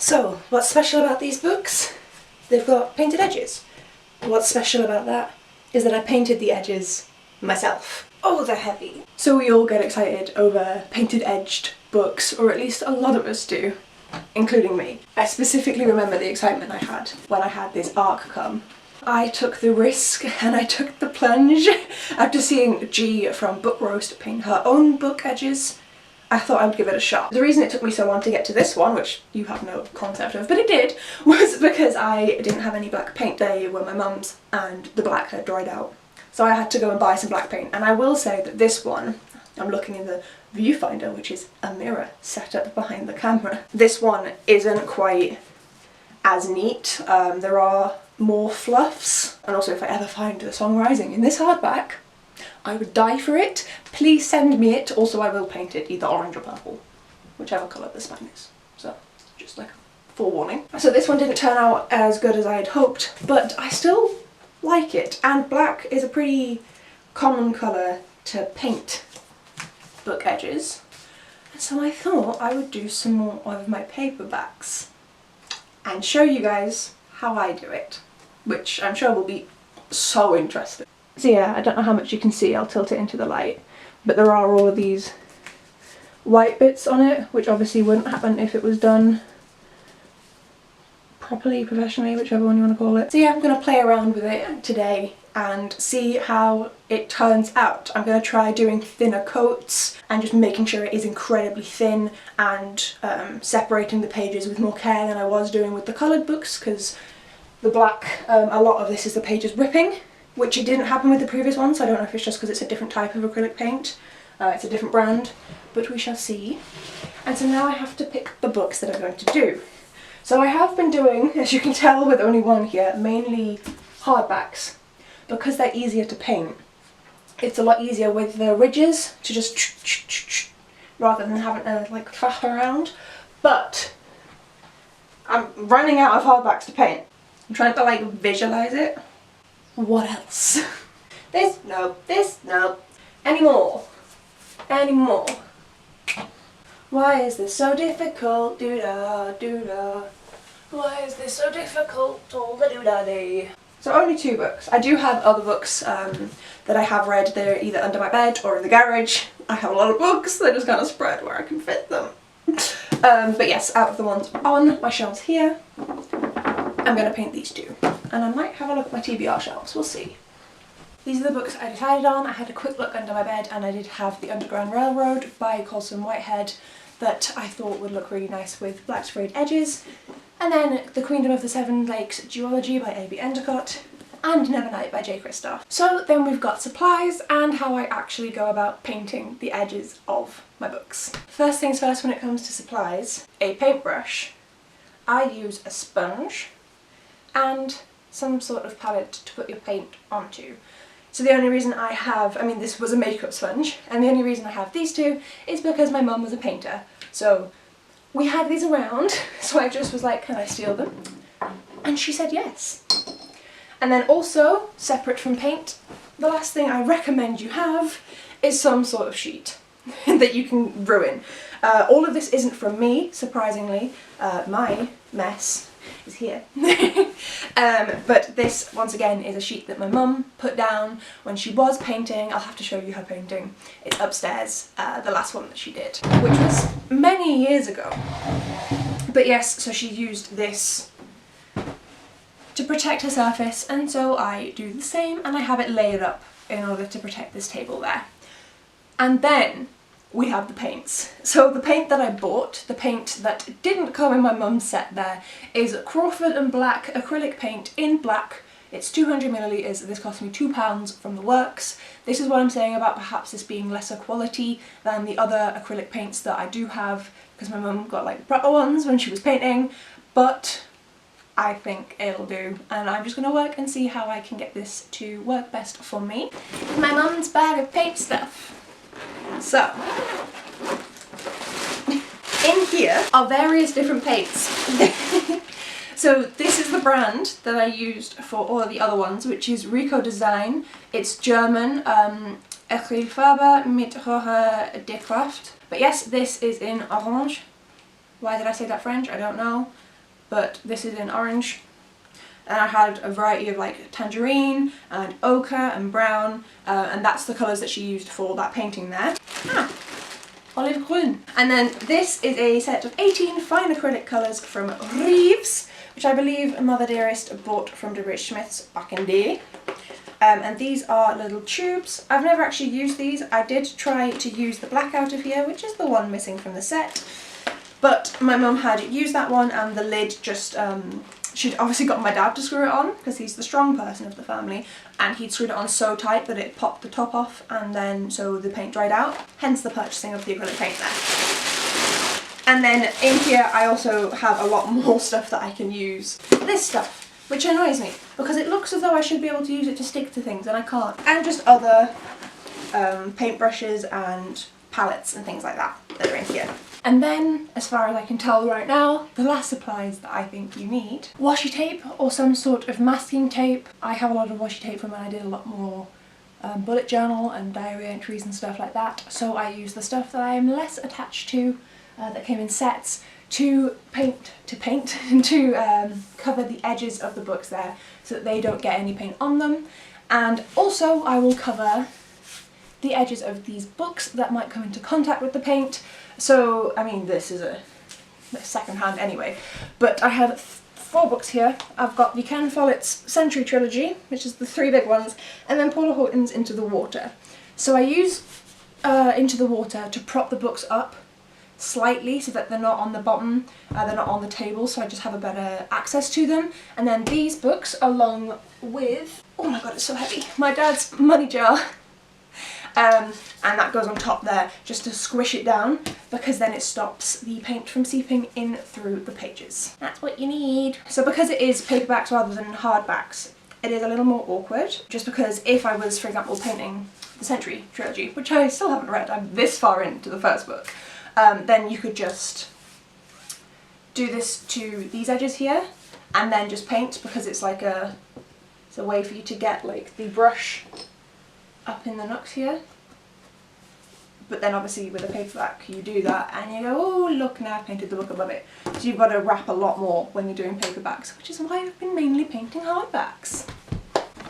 So, what's special about these books? They've got painted edges. What's special about that is that I painted the edges myself. Oh, they're heavy. So we all get excited over painted edged books, or at least a lot of us do, including me. I specifically remember the excitement I had when I had this arc come. I took the risk and I took the plunge. After seeing G from Book Roast paint her own book edges, I thought I'd give it a shot. The reason it took me so long to get to this one, which you have no concept of, but it did, was because I didn't have any black paint. They were my mum's and the black had dried out. So I had to go and buy some black paint, and I will say that this one, I'm looking in the viewfinder, which is a mirror set up behind the camera. This one isn't quite as neat. There are more fluffs, and also if I ever find the Song Rising in this hardback, I would die for it. Please send me it. Also, I will paint it either orange or purple, whichever colour the spine is. So, just like a forewarning. So this one didn't turn out as good as I had hoped, but I still like it. And black is a pretty common colour to paint book edges. And so I thought I would do some more of my paperbacks and show you guys how I do it, which I'm sure will be so interesting. So yeah, I don't know how much you can see, I'll tilt it into the light, but there are all of these white bits on it, which obviously wouldn't happen if it was done properly, professionally, whichever one you want to call it. So yeah, I'm going to play around with it today and see how it turns out. I'm going to try doing thinner coats and just making sure it is incredibly thin and separating the pages with more care than I was doing with the coloured books, because the black, a lot of this is the pages ripping, which it didn't happen with the previous one, so I don't know if it's just because it's a different type of acrylic paint. It's a different brand, but we shall see. And so now I have to pick the books that I'm going to do. So I have been doing, as you can tell with only one here, mainly hardbacks, because they're easier to paint. It's a lot easier with the ridges to just rather than having to like faff around. But I'm running out of hardbacks to paint. I'm trying to like visualise it. What else? This, no, anymore. Why is this so difficult? Doo-da, doo-da. Why is this so difficult? All the doo-da-day. So only 2 books. I do have other books that I have read. They're either under my bed or in the garage. I have a lot of books, they're just kind of spread where I can fit them. But yes, out of the ones on my shelves here, I'm going to paint these 2. And I might have a look at my TBR shelves, we'll see. These are the books I decided on. I had a quick look under my bed and I did have The Underground Railroad by Colson Whitehead that I thought would look really nice with black sprayed edges. And then The Queendom of the Seven Lakes Duology by A.B. Endicott and Nevernight by J. Kristoff. So then we've got supplies and how I actually go about painting the edges of my books. First things first when it comes to supplies, a paintbrush. I use a sponge and some sort of palette to put your paint onto. So the only reason I have, I mean this was a makeup sponge, and the only reason I have these 2 is because my mum was a painter. So we had these around, so I just was like, can I steal them? And she said yes. And then also, separate from paint, the last thing I recommend you have is some sort of sheet that you can ruin. All of this isn't from me, surprisingly. My mess is here. But this, once again, is a sheet that my mum put down when she was painting. I'll have to show you her painting. It's upstairs, the last one that she did, which was many years ago. But yes, so she used this to protect her surface, and so I do the same, and I have it layered up in order to protect this table there. And then we have the paints. So the paint that I bought, the paint that didn't come in my mum's set there, is Crawford and Black acrylic paint in black. It's 200 millilitres, this cost me £2 from the works. This is what I'm saying about perhaps this being lesser quality than the other acrylic paints that I do have, because my mum got like proper ones when she was painting, but I think it'll do, and I'm just going to work and see how I can get this to work best for me. My mum's bag of paint stuff. So, in here are various different paints. So this is the brand that I used for all of the other ones, which is Rico Design. It's German, Acrylfarbe mit hoher Deckkraft. But yes, this is in orange. Why did I say that French? I don't know. but this is in orange. And I had a variety of like tangerine and ochre and brown, and that's the colours that she used for that painting there. Olive grün. And then this is a set of 18 fine acrylic colours from Reeves, which I believe Mother Dearest bought from W.H. Smith's back in the day. And these are little tubes. I've never actually used these. I did try to use the black out of here, which is the one missing from the set. But my mum had used that one and the lid just, she'd obviously got my dad to screw it on because he's the strong person of the family, and he'd screwed it on so tight that it popped the top off, and then so the paint dried out, hence the purchasing of the acrylic paint there. And then in here I also have a lot more stuff that I can use. This stuff, which annoys me because it looks as though I should be able to use it to stick to things and I can't. And just other paintbrushes and palettes and things like that that are in here. And then, as far as I can tell right now, the last supplies that I think you need. Washi tape or some sort of masking tape. I have a lot of washi tape from when I did a lot more bullet journal and diary entries and stuff like that. So I use the stuff that I am less attached to, that came in sets, to cover the edges of the books there so that they don't get any paint on them. And also I will cover the edges of these books that might come into contact with the paint. So, I mean, this is a second hand anyway, but I have 4 books here. I've got the Ken Follett's Century Trilogy, which is the 3 big ones, and then Paula Horton's Into the Water. So I use Into the Water to prop the books up slightly so that they're not on the bottom, they're not on the table, so I just have a better access to them. And then these books along with, oh my god, it's so heavy, my dad's money jar. And that goes on top there just to squish it down, because then it stops the paint from seeping in through the pages. That's what you need. So because it is paperbacks rather than hardbacks, it is a little more awkward, just because if I was, for example, painting the Century Trilogy, which I still haven't read, I'm this far into the first book, then you could just do this to these edges here and then just paint, because it's like it's a way for you to get like the brush up in the nooks here. But then obviously with a paperback you do that and you go, oh look, now I've painted the book above it. So you've got to wrap a lot more when you're doing paperbacks, which is why I've been mainly painting hardbacks.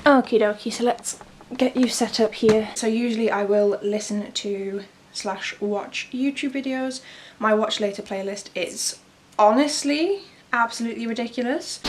Okie dokie, so let's get you set up here. So usually I will listen to / watch YouTube videos. My watch later playlist is honestly absolutely ridiculous.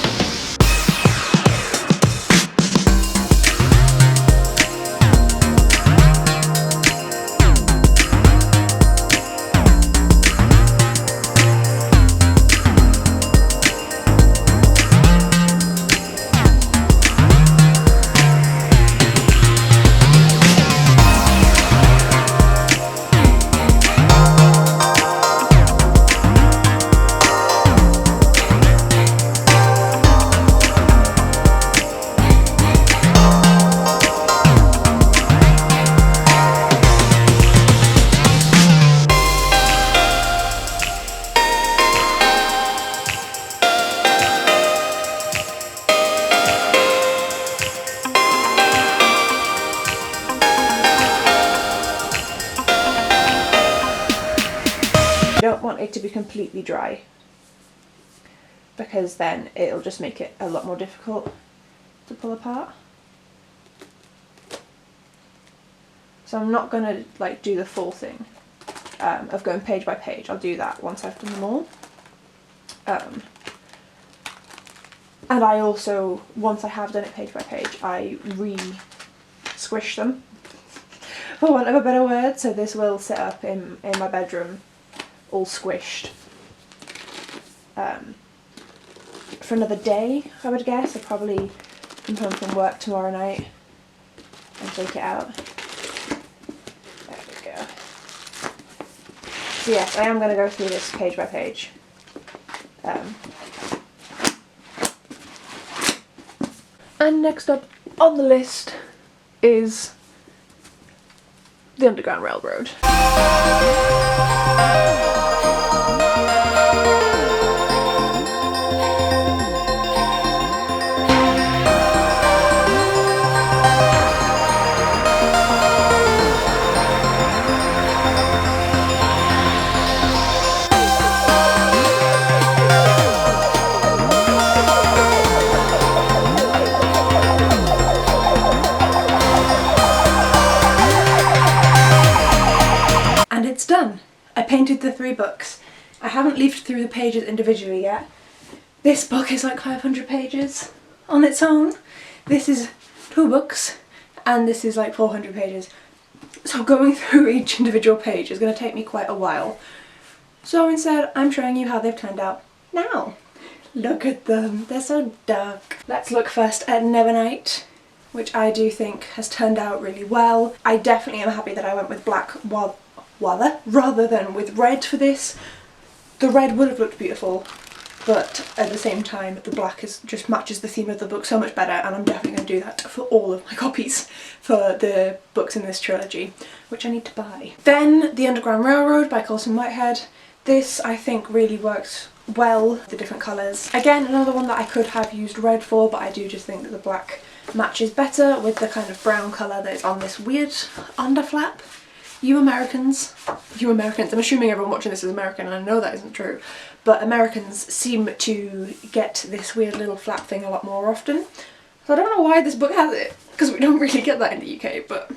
You don't want it to be completely dry, because then it'll just make it a lot more difficult to pull apart. So I'm not going to like do the full thing of going page by page. I'll do that once I've done them all. And I also, once I have done it page by page, I re-squish them, for want of a better word. So this will sit up in my bedroom all squished for another day, I would guess. I'll probably come home from work tomorrow night and take it out. There we go. So yes, I am going to go through this page by page. And next up on the list is the Underground Railroad. the 3 books. I haven't leafed through the pages individually yet. This book is like 500 pages on its own. This is 2 books and this is like 400 pages. So going through each individual page is going to take me quite a while. So instead I'm showing you how they've turned out now. Look at them, they're so dark. Let's look first at Nevernight, which I do think has turned out really well. I definitely am happy that I went with black rather than with red for this. The red would have looked beautiful, but at the same time the black just matches the theme of the book so much better, and I'm definitely going to do that for all of my copies for the books in this trilogy, which I need to buy. Then The Underground Railroad by Colson Whitehead. This I think really works well, the different colours. Again, another one that I could have used red for, but I do just think that the black matches better with the kind of brown colour that is on this weird underflap. You Americans, I'm assuming everyone watching this is American and I know that isn't true, but Americans seem to get this weird little flap thing a lot more often. So I don't know why this book has it, because we don't really get that in the UK, but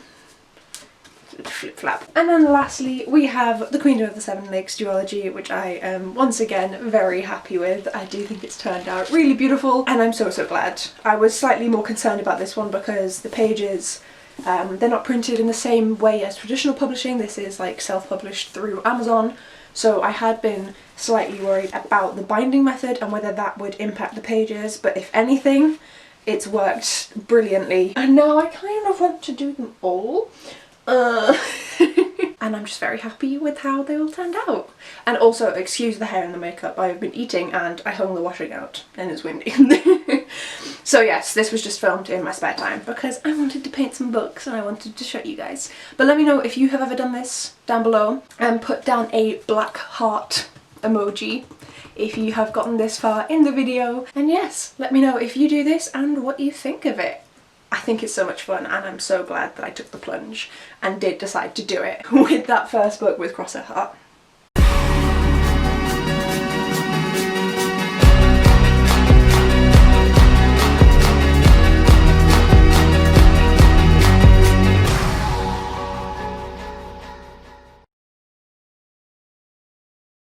flip flap. And then lastly we have The Queen of the Seven Lakes duology, which I am once again very happy with. I do think it's turned out really beautiful and I'm so glad. I was slightly more concerned about this one because the pages, they're not printed in the same way as traditional publishing. This is like self-published through Amazon, so I had been slightly worried about the binding method and whether that would impact the pages, but if anything it's worked brilliantly and now I kind of want to do them all. And I'm just very happy with how they all turned out. And also, excuse the hair and the makeup, I have been eating and I hung the washing out and it's windy. So yes, this was just filmed in my spare time because I wanted to paint some books and I wanted to show you guys. But let me know if you have ever done this down below, and put down a black heart emoji if you have gotten this far in the video. And yes, let me know if you do this and what you think of it. I think it's so much fun and I'm so glad that I took the plunge and did decide to do it with that first book with Crosshair Heart.